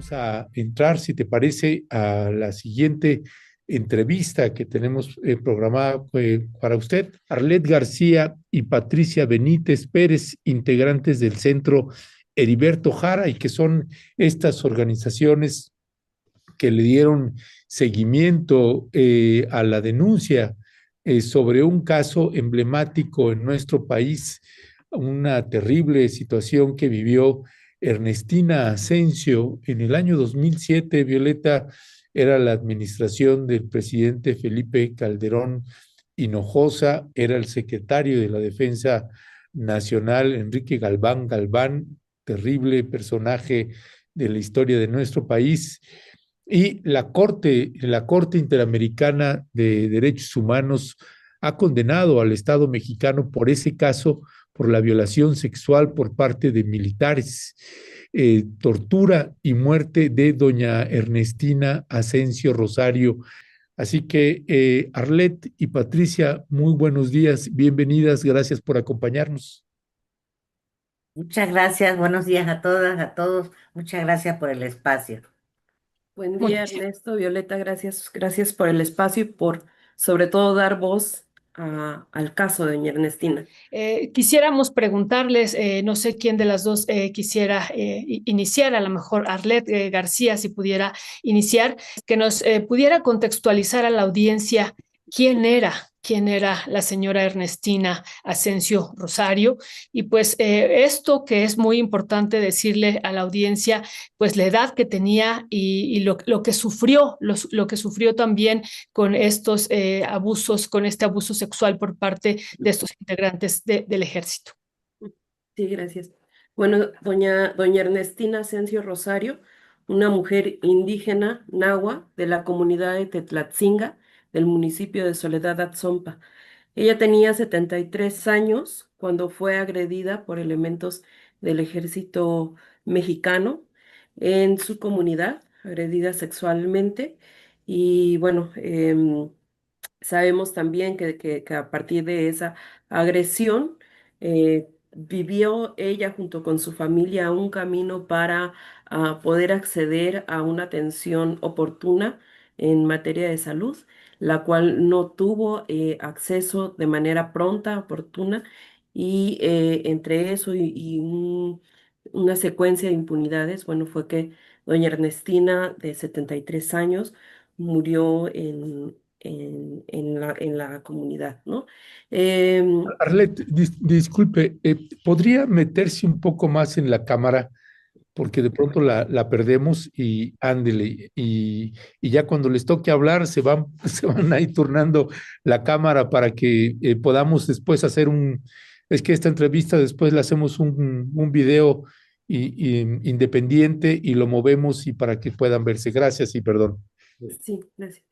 vamos a entrar, si te parece, a la siguiente entrevista que tenemos programada para usted. Arlet García y Patricia Benítez Pérez, integrantes del Centro Heriberto Jara, y que son estas organizaciones que le dieron seguimiento a la denuncia sobre un caso emblemático en nuestro país, una terrible situación que vivió Ernestina Asensio en el año 2007. Violeta, era la administración del presidente Felipe Calderón Hinojosa, era el secretario de la Defensa Nacional, Enrique Galván Galván, terrible personaje de la historia de nuestro país. Y la Corte Interamericana de Derechos Humanos ha condenado al Estado mexicano por ese caso, por la violación sexual por parte de militares, tortura y muerte de doña Ernestina Asensio Rosario. Así que, Arlet y Patricia, muy buenos días, bienvenidas, gracias por acompañarnos. Muchas gracias, buenos días a todas, a todos. Muchas gracias por el espacio. Buen día, Much- Ernesto, Violeta, gracias por el espacio y por, sobre todo, dar voz al caso de doña Ernestina. Quisiéramos preguntarles, no sé quién de las dos quisiera iniciar, a lo mejor Arlet García, si pudiera iniciar, que nos pudiera contextualizar a la audiencia quién era la señora Ernestina Asensio Rosario, y pues esto que es muy importante decirle a la audiencia, pues la edad que tenía y lo que sufrió, lo que sufrió también con estos abusos, con este abuso sexual por parte de estos integrantes del ejército. Sí, gracias. Bueno, doña Ernestina Asensio Rosario, una mujer indígena nahua de la comunidad de Tetlatzinga, del municipio de Soledad Atzompa. Ella tenía 73 años cuando fue agredida por elementos del ejército mexicano en su comunidad, agredida sexualmente. Y bueno, sabemos también que a partir de esa agresión, vivió ella junto con su familia un camino para poder acceder a una atención oportuna en materia de salud, la cual no tuvo acceso de manera pronta, oportuna, y entre eso una secuencia de impunidades, bueno, fue que doña Ernestina, de 73 años, murió en la comunidad, ¿no? Em, Arlet, disculpe, ¿podría meterse un poco más en la cámara? Porque de pronto la perdemos y ándele, y ya cuando les toque hablar se van a ir turnando la cámara para que podamos después hacer es que esta entrevista después le hacemos un video independiente y lo movemos y para que puedan verse. Gracias y perdón. sí, gracias.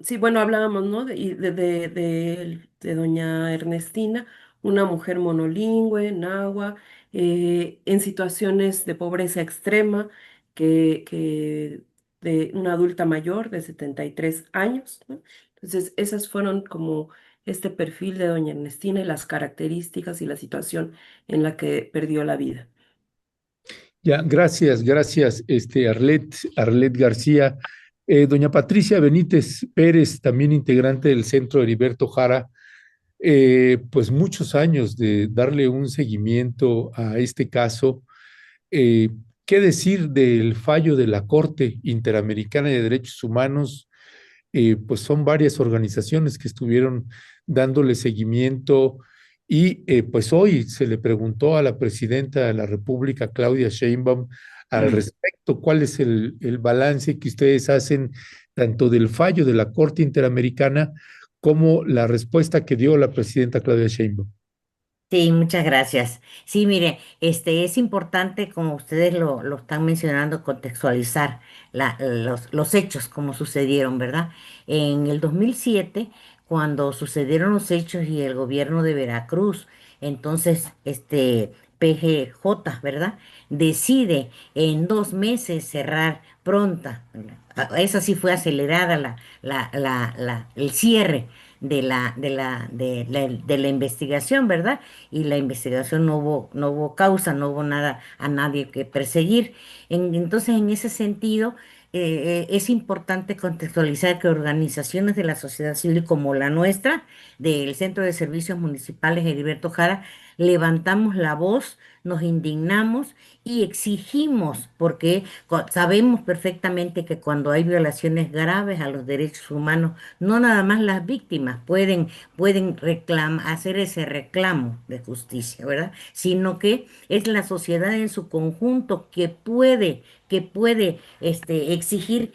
Sí, bueno, hablábamos, ¿no? De doña Ernestina, una mujer monolingüe, nahua, en situaciones de pobreza extrema, que de una adulta mayor de 73 años, ¿no? Entonces, esas fueron como este perfil de doña Ernestina y las características y la situación en la que perdió la vida. Ya, gracias, Arlet García. Doña Patricia Benítez Pérez, también integrante del Centro Heriberto Jara, pues muchos años de darle un seguimiento a este caso. Eh, ¿Qué decir del fallo de la Corte Interamericana de Derechos Humanos? Pues son varias organizaciones que estuvieron dándole seguimiento, y pues hoy se le preguntó a la presidenta de la República, Claudia Sheinbaum, al respecto. ¿Cuál es el balance que ustedes hacen tanto del fallo de la Corte Interamericana como la respuesta que dio la presidenta Claudia Sheinbaum? Sí, muchas gracias. Sí, mire, es importante, como ustedes lo están mencionando, contextualizar los hechos como sucedieron, ¿verdad? En el 2007, cuando sucedieron los hechos y el gobierno de Veracruz, entonces, PGJ, ¿verdad? Decide en 2 meses cerrar pronta. Esa sí fue acelerada el cierre de la investigación, ¿verdad? Y la investigación no hubo causa, no hubo nada a nadie que perseguir. Entonces, en ese sentido, es importante contextualizar que organizaciones de la sociedad civil como la nuestra, del Centro de Servicios Municipales Heriberto Jara, levantamos la voz, nos indignamos y exigimos, porque sabemos perfectamente que cuando hay violaciones graves a los derechos humanos, no nada más las víctimas pueden hacer ese reclamo de justicia, ¿verdad? Sino que es la sociedad en su conjunto que puede exigir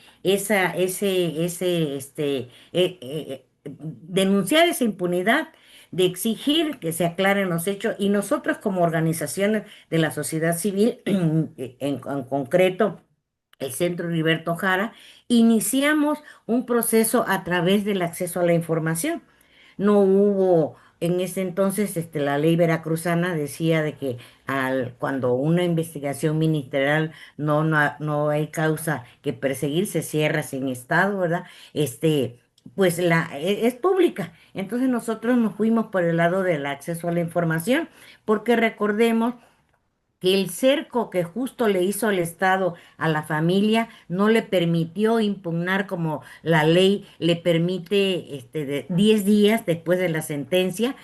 denunciar esa impunidad, de exigir que se aclaren los hechos, y nosotros como organizaciones de la sociedad civil, en concreto el Centro Heriberto Jara, iniciamos un proceso a través del acceso a la información. No hubo, en ese entonces, la ley veracruzana decía de que cuando una investigación ministerial no hay causa que perseguir, se cierra sin estado, ¿verdad? Pues es pública. Entonces nosotros nos fuimos por el lado del acceso a la información, porque recordemos que el cerco que justo le hizo el Estado a la familia no le permitió impugnar, como la ley le permite, de 10 días después de la sentencia,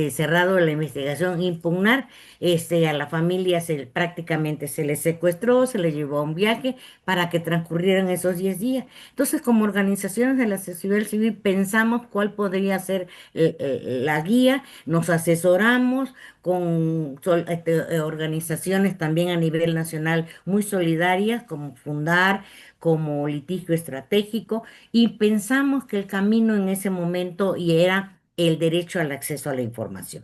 cerrado la investigación, impugnar. A la familia prácticamente se le secuestró, se le llevó a un viaje para que transcurrieran esos 10 días. Entonces, como organizaciones de la sociedad civil, pensamos cuál podría ser la guía, nos asesoramos con organizaciones también a nivel nacional muy solidarias, como Fundar, como Litigio Estratégico, y pensamos que el camino en ese momento y era el derecho al acceso a la información.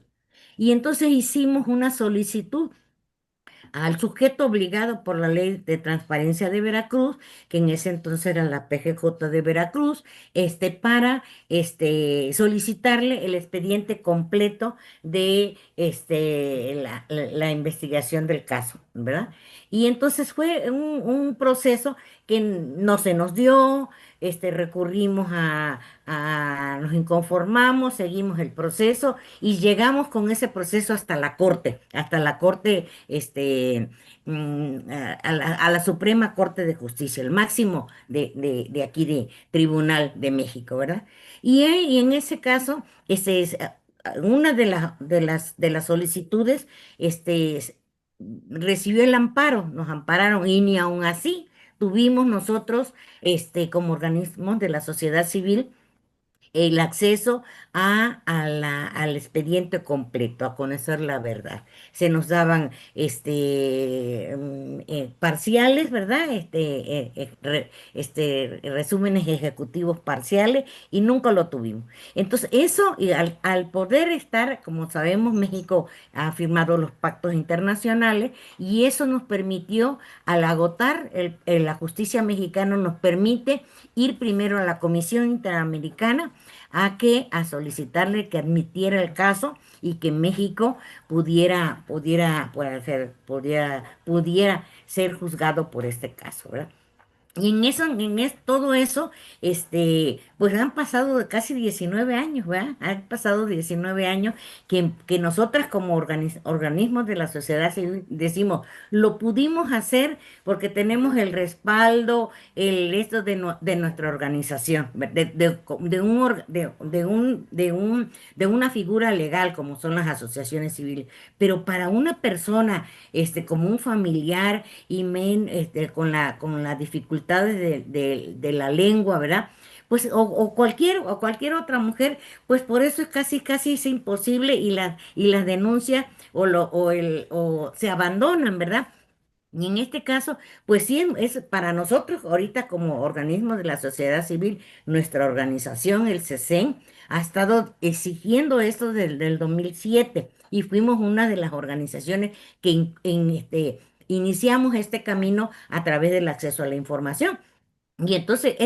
Y entonces hicimos una solicitud al sujeto obligado por la Ley de Transparencia de Veracruz, que en ese entonces era la PGJ de Veracruz, para solicitarle el expediente completo de la investigación del caso, ¿verdad? Y entonces fue un proceso que no se nos dio. Recurrimos nos inconformamos, seguimos el proceso y llegamos con ese proceso hasta la corte, a la Suprema Corte de Justicia, el máximo de aquí de Tribunal de México, ¿verdad? Y en ese caso, una de las solicitudes, recibió el amparo, nos ampararon, y ni aun así tuvimos nosotros, como organismos de la sociedad civil, el acceso al expediente completo, a conocer la verdad. Se nos daban parciales, ¿verdad? Resúmenes ejecutivos parciales, y nunca lo tuvimos. Entonces, eso, y al poder estar, como sabemos, México ha firmado los pactos internacionales, y eso nos permitió, al agotar la justicia mexicana, nos permite ir primero a la Comisión Interamericana a solicitarle que admitiera el caso y que México pudiera ser juzgado por este caso, ¿verdad? Y todo eso, pues han pasado casi 19 años, ¿verdad? Han pasado 19 años que nosotras como organismos de la sociedad civil decimos, lo pudimos hacer porque tenemos el respaldo, esto de nuestra organización, de una figura legal como son las asociaciones civiles. Pero para una persona, como un familiar, y con las dificultades de la lengua, ¿verdad? Pues, o cualquier otra mujer, pues por eso es casi es imposible, y las denuncias o se abandonan, ¿verdad? Y en este caso, pues sí, es para nosotros ahorita, como organismo de la sociedad civil, nuestra organización, el CESEN, ha estado exigiendo esto del 2007, y fuimos una de las organizaciones que iniciamos este camino a través del acceso a la información. Y entonces,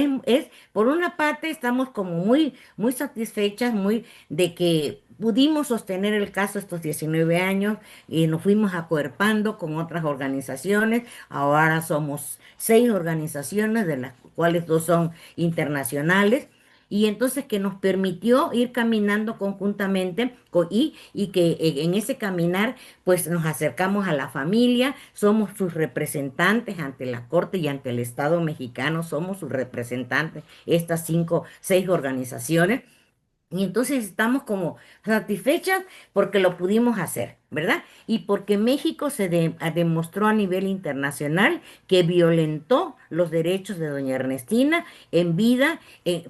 por una parte, estamos como muy, muy satisfechas, muy de que pudimos sostener el caso estos 19 años, y nos fuimos acuerpando con otras organizaciones. Ahora somos 6 organizaciones, de las cuales 2 son internacionales. y entonces que nos permitió ir caminando conjuntamente y que en ese caminar pues nos acercamos a la familia, somos sus representantes ante la Corte y ante el Estado mexicano, somos sus representantes, estas cinco, seis organizaciones. Y entonces estamos como satisfechas porque lo pudimos hacer, ¿verdad? Y porque México demostró a nivel internacional que violentó los derechos de doña Ernestina en vida,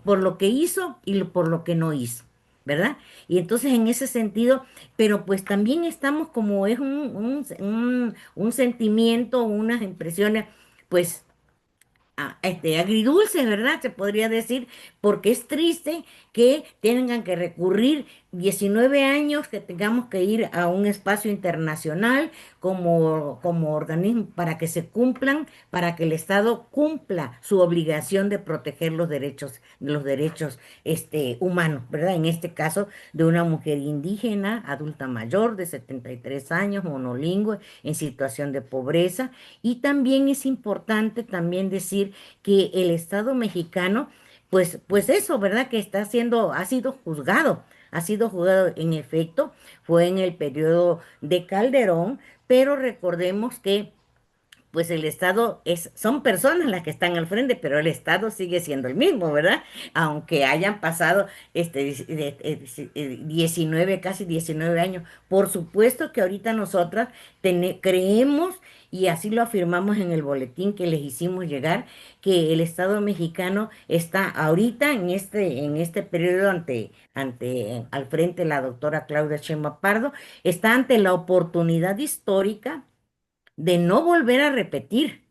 por lo que hizo y por lo que no hizo, ¿verdad? Y entonces en ese sentido, pero pues también estamos como es un sentimiento, unas impresiones, pues agridulce, ¿verdad? Se podría decir, porque es triste que tengan que recurrir 19 años, que tengamos que ir a un espacio internacional como organismo para que se cumplan, para que el Estado cumpla su obligación de proteger los derechos humanos, ¿verdad? En este caso de una mujer indígena, adulta mayor de 73 años, monolingüe, en situación de pobreza. Y también es importante también decir que el Estado mexicano, pues eso, ¿verdad? Que ha sido juzgado en efecto, fue en el periodo de Calderón, pero recordemos que pues el Estado son personas las que están al frente, pero el Estado sigue siendo el mismo, ¿verdad? Aunque hayan pasado 19, casi 19 años. Por supuesto que ahorita nosotras creemos, y así lo afirmamos en el boletín que les hicimos llegar, que el Estado mexicano está ahorita en este periodo al frente la doctora Claudia Sheinbaum Pardo, está ante la oportunidad histórica de no volver a repetir,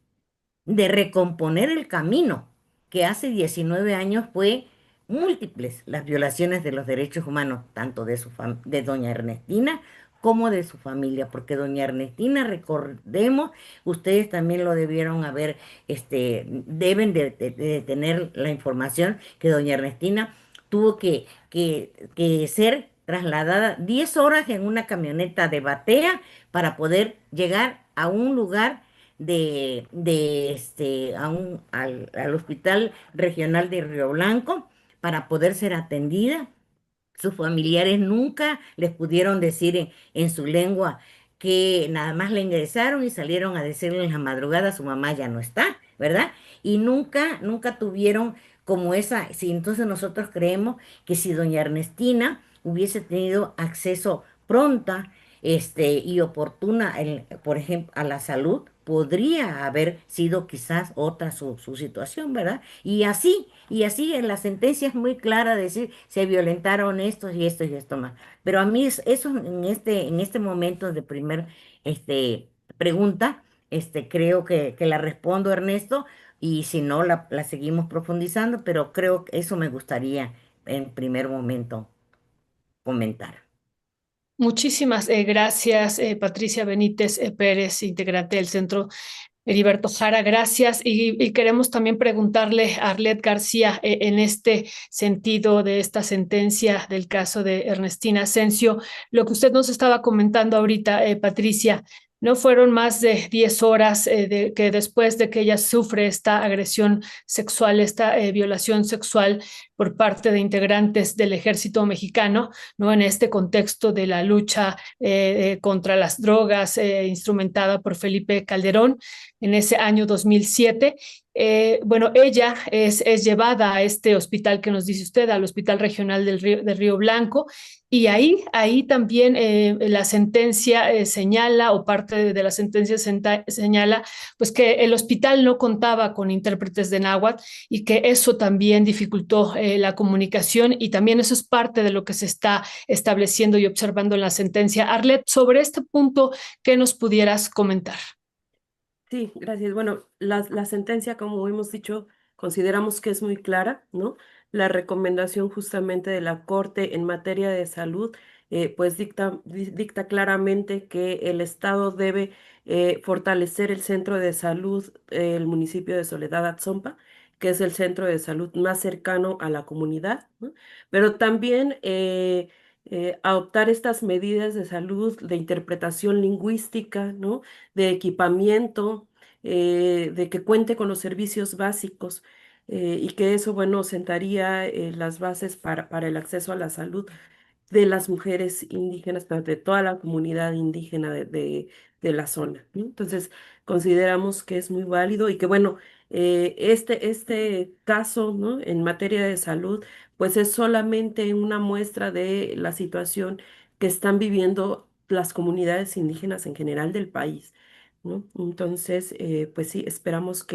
de recomponer el camino, que hace 19 años fue múltiples las violaciones de los derechos humanos, tanto de doña Ernestina como de su familia, porque doña Ernestina, recordemos, ustedes también lo debieron haber, deben de tener la información que doña Ernestina tuvo que ser trasladada 10 horas en una camioneta de batea para poder llegar a un lugar al Hospital Regional de Río Blanco para poder ser atendida. Sus familiares nunca les pudieron decir en su lengua que nada más le ingresaron y salieron a decirle en la madrugada su mamá ya no está, ¿verdad? Y nunca tuvieron como esa, si entonces nosotros creemos que si doña Ernestina hubiese tenido acceso pronta, y oportuna, por ejemplo, a la salud, podría haber sido quizás otra su situación, ¿verdad? Y así en la sentencia es muy clara decir, se violentaron estos y estos y esto más. Pero a mí eso en este momento de primer pregunta, creo que la respondo, Ernesto, y si no, la seguimos profundizando, pero creo que eso me gustaría en primer momento comentar. Muchísimas gracias, Patricia Benítez Pérez, integrante del Centro Heriberto Jara, gracias. Y queremos también preguntarle a Arlet García en este sentido de esta sentencia del caso de Ernestina Asensio, lo que usted nos estaba comentando ahorita, Patricia. No fueron más de 10 horas que después de que ella sufre esta agresión sexual, esta violación sexual por parte de integrantes del ejército mexicano, ¿no? En este contexto de la lucha contra las drogas instrumentada por Felipe Calderón en ese año 2007. Bueno, ella es llevada a este hospital que nos dice usted, al Hospital Regional de Río Blanco, y ahí también la sentencia señala, o parte de la sentencia señala, pues que el hospital no contaba con intérpretes de náhuatl y que eso también dificultó la comunicación, y también eso es parte de lo que se está estableciendo y observando en la sentencia. Arlet, sobre este punto, ¿qué nos pudieras comentar? Sí, gracias. Bueno, la sentencia, como hemos dicho, consideramos que es muy clara, ¿no? La recomendación justamente de la Corte en materia de salud, pues dicta claramente que el Estado debe fortalecer el centro de salud, el municipio de Soledad Atzompa, que es el centro de salud más cercano a la comunidad, ¿no? Pero también adoptar estas medidas de salud, de interpretación lingüística, ¿no? De equipamiento, de que cuente con los servicios básicos. y que eso, bueno, sentaría las bases para el acceso a la salud de las mujeres indígenas, pero de toda la comunidad indígena de la zona, ¿no? Entonces, consideramos que es muy válido y que, bueno, este caso, ¿no? En materia de salud, pues es solamente una muestra de la situación que están viviendo las comunidades indígenas en general del país, ¿no? Entonces, pues sí, esperamos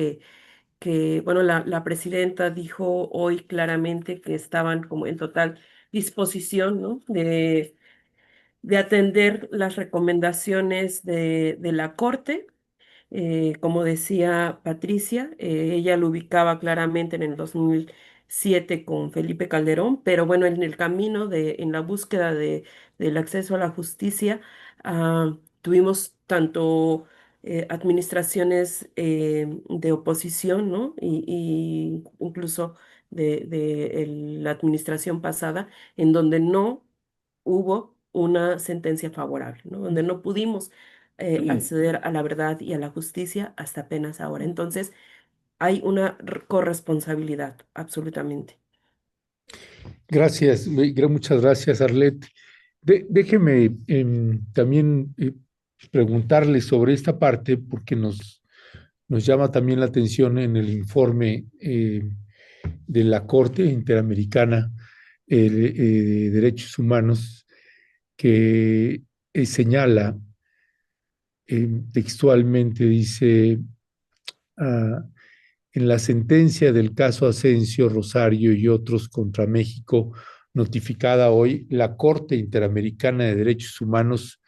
bueno, la presidenta dijo hoy claramente que estaban como en total disposición, ¿no? De atender las recomendaciones de la Corte. Como decía Patricia, ella lo ubicaba claramente en el 2007 con Felipe Calderón, pero bueno, en el camino en la búsqueda del acceso a la justicia, tuvimos tanto administraciones de oposición, ¿no? Y incluso la administración pasada, en donde no hubo una sentencia favorable, ¿no? Donde no pudimos acceder a la verdad y a la justicia hasta apenas ahora. Entonces, hay una corresponsabilidad, absolutamente. Gracias, muchas gracias, Arlet. Déjeme también preguntarle sobre esta parte, porque nos llama también la atención en el informe de la Corte Interamericana de Derechos Humanos, que señala textualmente, dice, ah, en la sentencia del caso Asensio, Rosario y otros contra México, notificada hoy, la Corte Interamericana de Derechos Humanos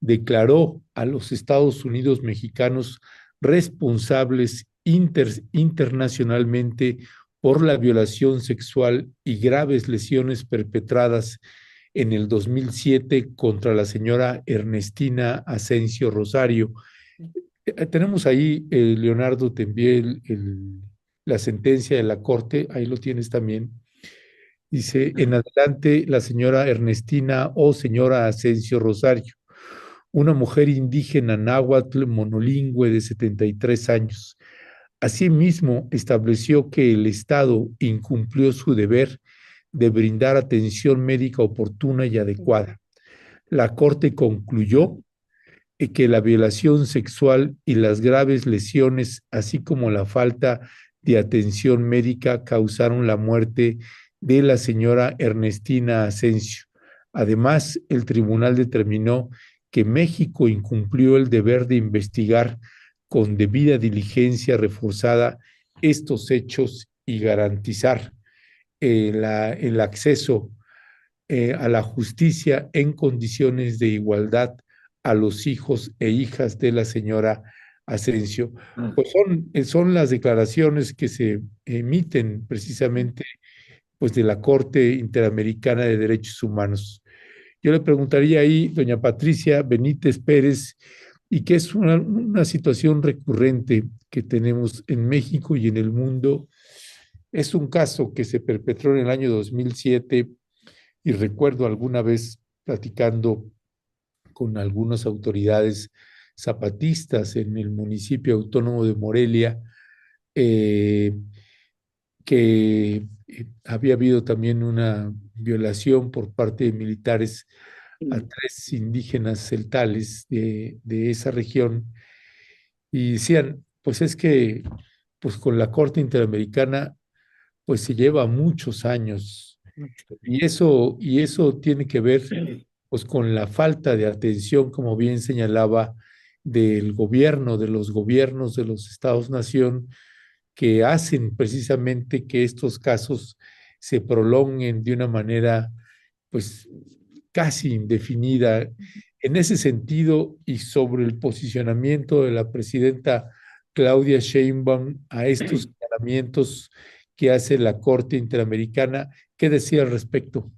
declaró a los Estados Unidos mexicanos responsables internacionalmente por la violación sexual y graves lesiones perpetradas en el 2007 contra la señora Ernestina Asensio Rosario. Tenemos ahí, Leonardo, te envié la sentencia de la Corte, ahí lo tienes también. Dice, en adelante, la señora Ernestina o señora Asensio Rosario, una mujer indígena náhuatl monolingüe de 73 años. Asimismo, estableció que el Estado incumplió su deber de brindar atención médica oportuna y adecuada. La Corte concluyó que la violación sexual y las graves lesiones, así como la falta de atención médica, causaron la muerte de la señora Ernestina Asensio. Además, el tribunal determinó que México incumplió el deber de investigar con debida diligencia reforzada estos hechos y garantizar el acceso a la justicia en condiciones de igualdad a los hijos e hijas de la señora Asensio. Pues son las declaraciones que se emiten precisamente pues, de la Corte Interamericana de Derechos Humanos. Yo le preguntaría ahí, doña Patricia Benítez Pérez, y que es una situación recurrente que tenemos en México y en el mundo. Es un caso que se perpetró en el año 2007 y recuerdo alguna vez platicando con algunas autoridades zapatistas en el municipio autónomo de Morelia, eh, que había habido también una violación por parte de militares a tres indígenas celtales de esa región, y decían, pues es que pues con la Corte Interamericana pues se lleva muchos años. Y eso tiene que ver pues con la falta de atención, como bien señalaba, del gobierno, de los gobiernos de los Estados-nación, que hacen precisamente que estos casos se prolonguen de una manera pues casi indefinida. En ese sentido, y sobre el posicionamiento de la presidenta Claudia Sheinbaum a estos señalamientos que hace la Corte Interamericana, ¿qué decía al respecto?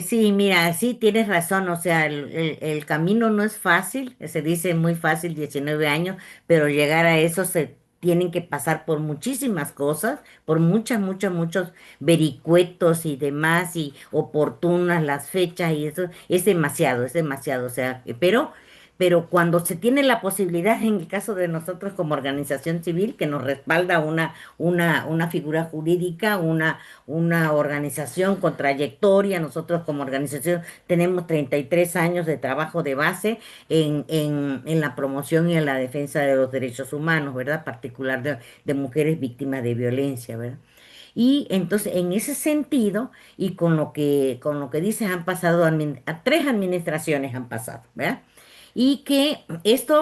Sí, mira, sí tienes razón, o sea, el camino no es fácil, se dice muy fácil 19 años, pero llegar a eso se tienen que pasar por muchísimas cosas, por muchos vericuetos y demás, y oportunas las fechas, y eso es demasiado, o sea, pero pero cuando se tiene la posibilidad, en el caso de nosotros como organización civil, que nos respalda una figura jurídica, una organización con trayectoria, nosotros como organización tenemos 33 años de trabajo de base en la promoción y en la defensa de los derechos humanos, ¿verdad? Particular de mujeres víctimas de violencia, ¿verdad? Y entonces, en ese sentido, y con lo que dices, han pasado, a 3 administraciones han pasado, ¿verdad? Y que esto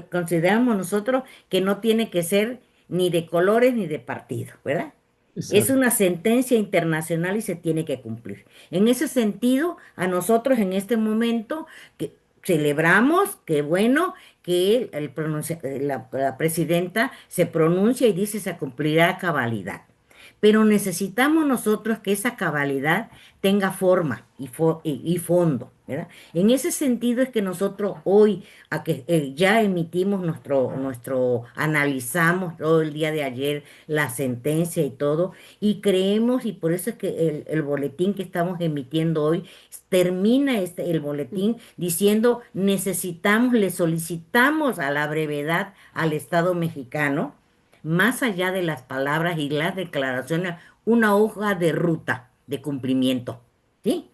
consideramos nosotros que no tiene que ser ni de colores ni de partido, ¿verdad? Es Exacto. una sentencia internacional y se tiene que cumplir. En ese sentido, a nosotros en este momento que celebramos, que bueno, que la presidenta se pronuncia y dice se cumplirá a cabalidad. Pero necesitamos nosotros que esa cabalidad tenga forma y fondo, ¿verdad? En ese sentido es que nosotros hoy, ya emitimos analizamos todo el día de ayer la sentencia y todo, y creemos, y por eso es que el boletín que estamos emitiendo hoy termina el boletín diciendo necesitamos, le solicitamos a la brevedad al Estado mexicano, más allá de las palabras y las declaraciones, una hoja de ruta de cumplimiento, ¿sí?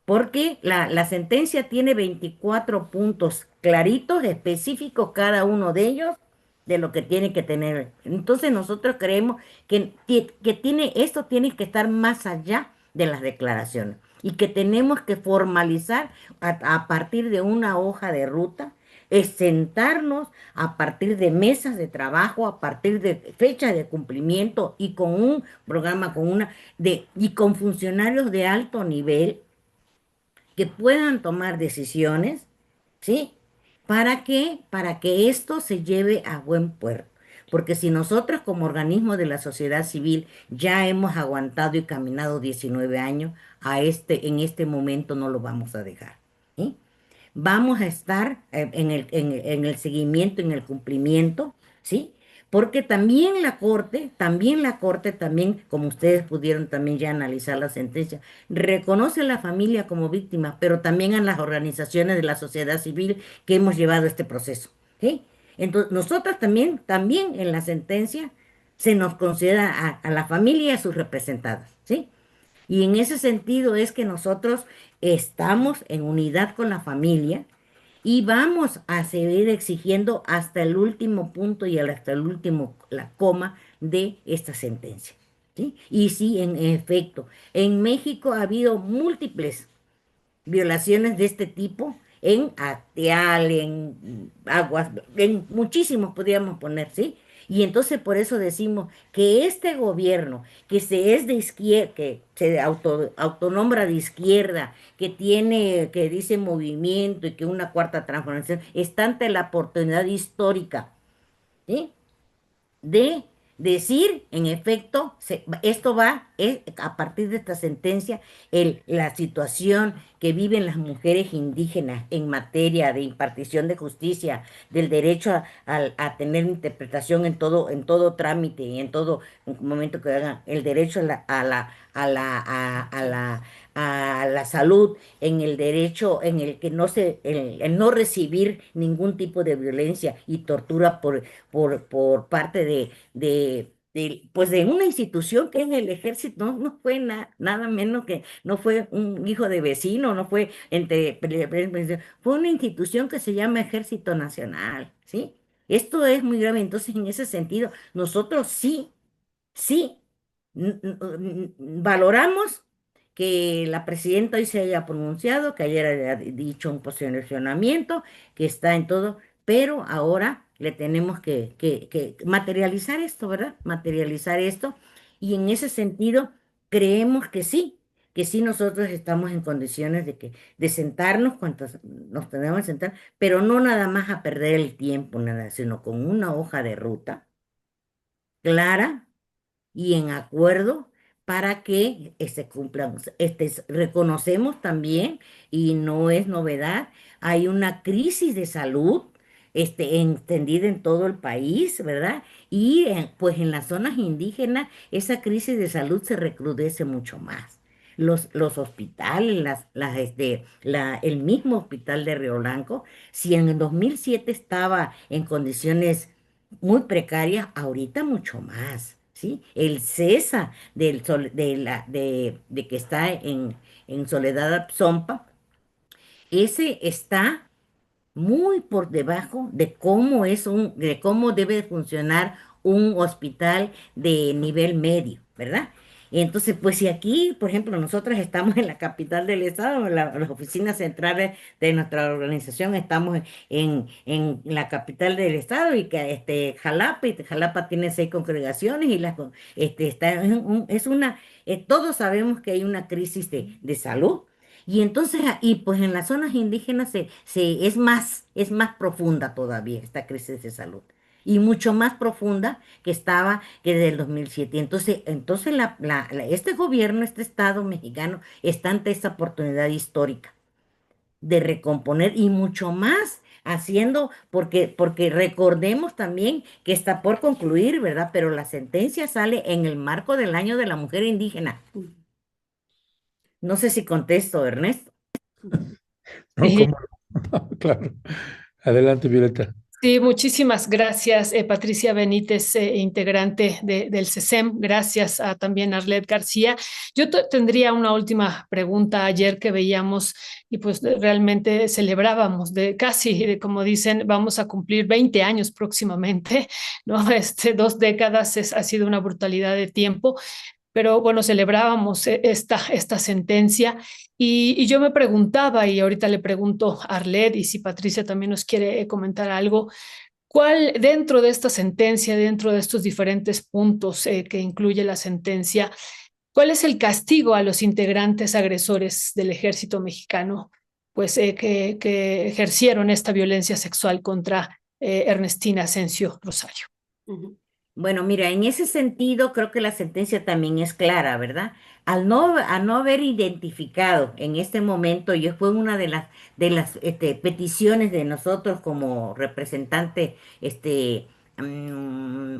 Porque la sentencia tiene 24 puntos claritos, específicos cada uno de ellos, de lo que tiene que tener. Entonces nosotros creemos esto tiene que estar más allá de las declaraciones y que tenemos que formalizar a partir de una hoja de ruta, es sentarnos a partir de mesas de trabajo, a partir de fechas de cumplimiento y con un programa, y con funcionarios de alto nivel que puedan tomar decisiones, ¿sí? Para que esto se lleve a buen puerto. Porque si nosotros como organismo de la sociedad civil ya hemos aguantado y caminado 19 años, en este momento no lo vamos a dejar. ¿Sí? Vamos a estar en el seguimiento, en el cumplimiento, ¿sí? Porque también, como ustedes pudieron también ya analizar la sentencia, reconoce a la familia como víctima, pero también a las organizaciones de la sociedad civil que hemos llevado este proceso, ¿sí? Entonces, nosotros también en la sentencia se nos considera a la familia y a sus representadas, ¿sí? Y en ese sentido es que nosotros estamos en unidad con la familia y vamos a seguir exigiendo hasta el último punto y hasta el último, la coma de esta sentencia. ¿Sí? Y sí, en efecto, en México ha habido múltiples violaciones de este tipo en Acteal, en Aguas, en muchísimos podríamos poner, ¿sí? Y entonces por eso decimos que este gobierno, que se es de izquierda, que se autonombra de izquierda, que dice movimiento y que una cuarta transformación, está ante la oportunidad histórica, ¿sí? De decir, en efecto, esto a partir de esta sentencia, la situación que viven las mujeres indígenas en materia de impartición de justicia, del derecho a tener interpretación en todo trámite y en todo momento que hagan, el derecho a la salud, en el derecho en el que el no recibir ningún tipo de violencia y tortura por parte pues de una institución que en el ejército no fue nada menos que, no fue un hijo de vecino, no fue fue una institución que se llama Ejército Nacional, ¿sí? Esto es muy grave, entonces en ese sentido, nosotros sí, sí, valoramos que la presidenta hoy se haya pronunciado, que ayer haya dicho un posicionamiento, que está en todo, pero ahora le tenemos que materializar esto, ¿verdad? Materializar esto. Y en ese sentido, creemos que sí nosotros estamos en condiciones de sentarnos cuantos nos tenemos que sentar, pero no nada más a perder el tiempo, nada, sino con una hoja de ruta clara y en acuerdo para que se cumplan. Reconocemos también, y no es novedad, hay una crisis de salud extendida en todo el país, ¿verdad? Y pues en las zonas indígenas esa crisis de salud se recrudece mucho más. los hospitales, el mismo hospital de Río Blanco, si en el 2007 estaba en condiciones muy precarias, ahorita mucho más, ¿sí? El CESA de que está en Soledad Absompa, ese está muy por debajo de cómo debe funcionar un hospital de nivel medio, ¿verdad? Entonces, pues si aquí, por ejemplo, nosotros estamos en la capital del estado, las oficinas centrales de nuestra organización estamos en la capital del estado y que Jalapa, y Jalapa tiene 6 congregaciones y todos sabemos que hay una crisis de salud. Y entonces, y pues en las zonas indígenas es más profunda todavía esta crisis de salud. Y mucho más profunda que desde el 2007. Entonces este gobierno, este Estado mexicano, está ante esta oportunidad histórica de recomponer y mucho más haciendo, porque recordemos también que está por concluir, ¿verdad? Pero la sentencia sale en el marco del Año de la Mujer Indígena. No sé si contesto, Ernesto. No, ¿cómo no? Claro. Adelante, Violeta. Sí, muchísimas gracias, Patricia Benítez, integrante del CESEM. Gracias también a Arlet García. Yo tendría una última pregunta. Ayer que veíamos y pues realmente celebrábamos como dicen, vamos a cumplir 20 años próximamente, ¿no? 2 décadas ha sido una brutalidad de tiempo. Pero bueno, celebrábamos esta sentencia y yo me preguntaba, y ahorita le pregunto a Arlet y si Patricia también nos quiere comentar algo, ¿cuál dentro de esta sentencia, dentro de estos diferentes puntos que incluye la sentencia, cuál es el castigo a los integrantes agresores del ejército mexicano, pues que ejercieron esta violencia sexual contra Ernestina Asensio Rosario? Bueno, mira, en ese sentido creo que la sentencia también es clara, ¿verdad? Al no haber identificado en este momento, y fue una de las peticiones de nosotros como representantes,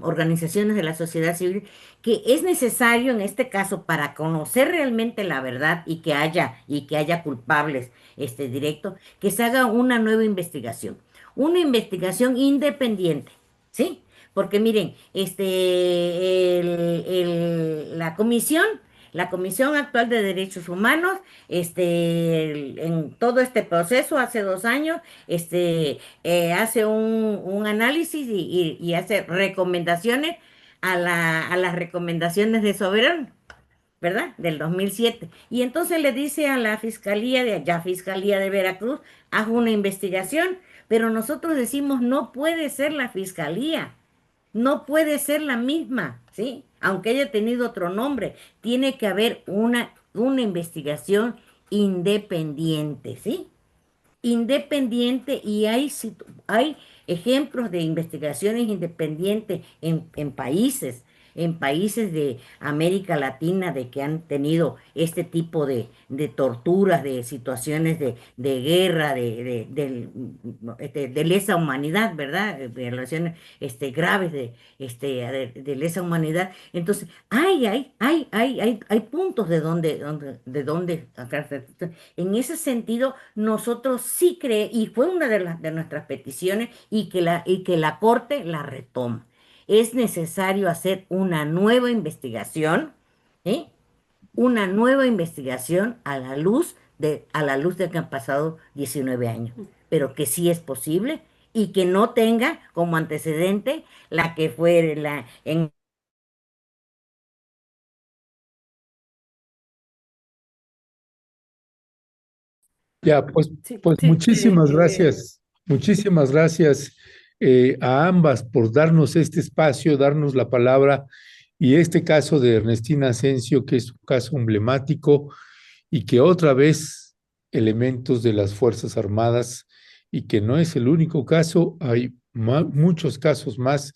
organizaciones de la sociedad civil, que es necesario en este caso para conocer realmente la verdad y que haya culpables, directos, que se haga una investigación independiente, ¿sí? Porque miren, la Comisión Actual de Derechos Humanos, en todo este proceso, hace 2 años, hace un análisis y hace recomendaciones a las recomendaciones de Soberón, ¿verdad? Del 2007. Y entonces le dice a la Fiscalía de Veracruz, haz una investigación, pero nosotros decimos, no puede ser la Fiscalía. No puede ser la misma, ¿sí? Aunque haya tenido otro nombre, tiene que haber una investigación independiente, ¿sí? Independiente y hay ejemplos de investigaciones independientes en países de América Latina de que han tenido este tipo de torturas, de situaciones de guerra, de lesa humanidad, ¿verdad? De violaciones graves de lesa humanidad. Entonces, hay puntos de donde sacarse. En ese sentido, nosotros sí creemos, y fue una de nuestras peticiones, y que la Corte la retoma. Es necesario hacer una nueva investigación, ¿sí? Una nueva investigación a la luz de que han pasado 19 años, pero que sí es posible y que no tenga como antecedente la que fue en Ya, Sí, pues sí, muchísimas gracias a ambas por darnos este espacio, darnos la palabra y este caso de Ernestina Asensio, que es un caso emblemático y que otra vez elementos de las Fuerzas Armadas y que no es el único caso, hay muchos casos más,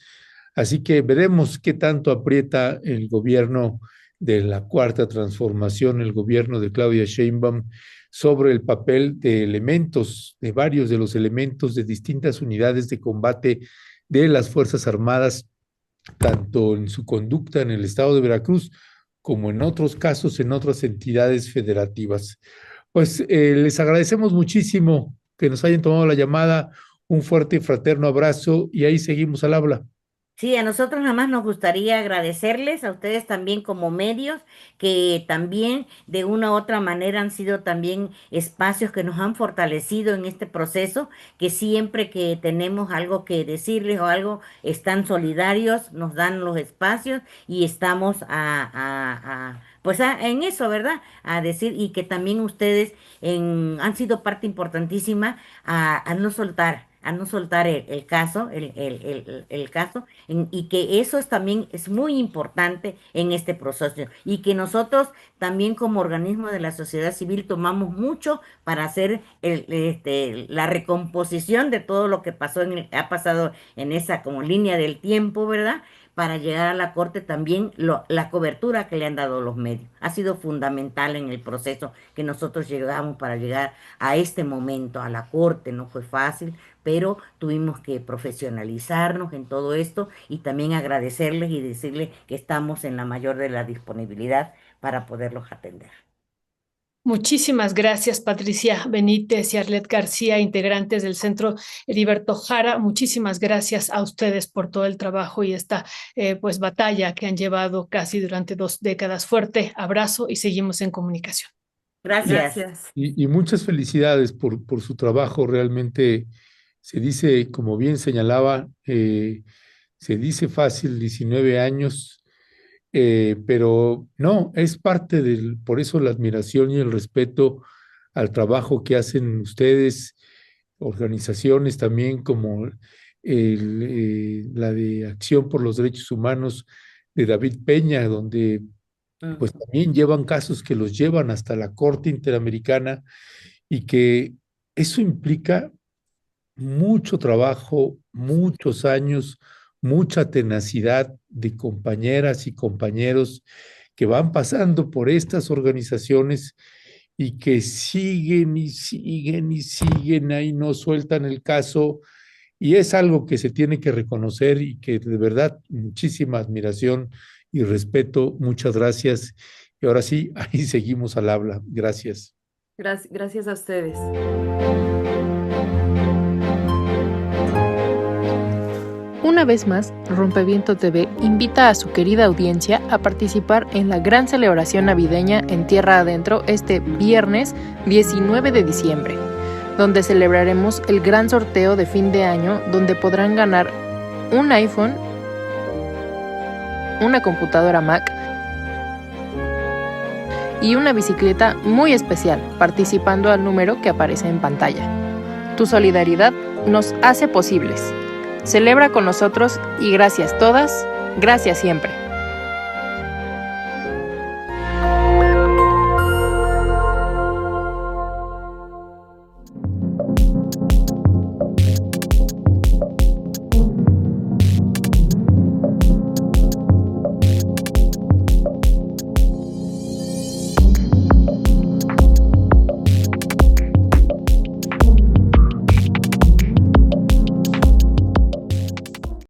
así que veremos qué tanto aprieta el gobierno de la Cuarta Transformación, el gobierno de Claudia Sheinbaum, sobre el papel de elementos, de varios de los elementos de distintas unidades de combate de las Fuerzas Armadas, tanto en su conducta en el estado de Veracruz como en otros casos en otras entidades federativas. Pues les agradecemos muchísimo que nos hayan tomado la llamada. Un fuerte y fraterno abrazo y ahí seguimos al habla. Sí, a nosotros nada más nos gustaría agradecerles a ustedes también como medios, que también de una u otra manera han sido también espacios que nos han fortalecido en este proceso, que siempre que tenemos algo que decirles o algo, están solidarios, nos dan los espacios y estamos en eso, ¿verdad? A decir, y que también ustedes han sido parte importantísima a no soltar el caso, el caso y que eso también es muy importante en este proceso y que nosotros también como organismo de la sociedad civil tomamos mucho para hacer la recomposición de todo lo que ha pasado en esa como línea del tiempo, ¿verdad? Para llegar a la corte también la cobertura que le han dado los medios. Ha sido fundamental en el proceso que nosotros llegamos para llegar a este momento, a la corte. No fue fácil, pero tuvimos que profesionalizarnos en todo esto y también agradecerles y decirles que estamos en la mayor de la disponibilidad para poderlos atender. Muchísimas gracias, Patricia Benítez y Arlet García, integrantes del Centro Heriberto Jara. Muchísimas gracias a ustedes por todo el trabajo y esta batalla que han llevado casi durante 2 décadas. Fuerte abrazo y seguimos en comunicación. Gracias. Y muchas felicidades por su trabajo. Realmente se dice, como bien señalaba, se dice fácil 19 años. Pero no, es parte por eso la admiración y el respeto al trabajo que hacen ustedes, organizaciones también como la de Acción por los Derechos Humanos de David Peña, donde pues también llevan casos que los llevan hasta la Corte Interamericana y que eso implica mucho trabajo, muchos años, mucha tenacidad de compañeras y compañeros que van pasando por estas organizaciones y que siguen y siguen y siguen ahí, no sueltan el caso. Y es algo que se tiene que reconocer y que de verdad muchísima admiración y respeto. Muchas gracias. Y ahora sí, ahí seguimos al habla. Gracias. Gracias a ustedes. Una vez más, Rompeviento TV invita a su querida audiencia a participar en la gran celebración navideña en Tierra Adentro este viernes 19 de diciembre, donde celebraremos el gran sorteo de fin de año donde podrán ganar un iPhone, una computadora Mac y una bicicleta muy especial, participando al número que aparece en pantalla. Tu solidaridad nos hace posibles. Celebra con nosotros y gracias todas, gracias siempre.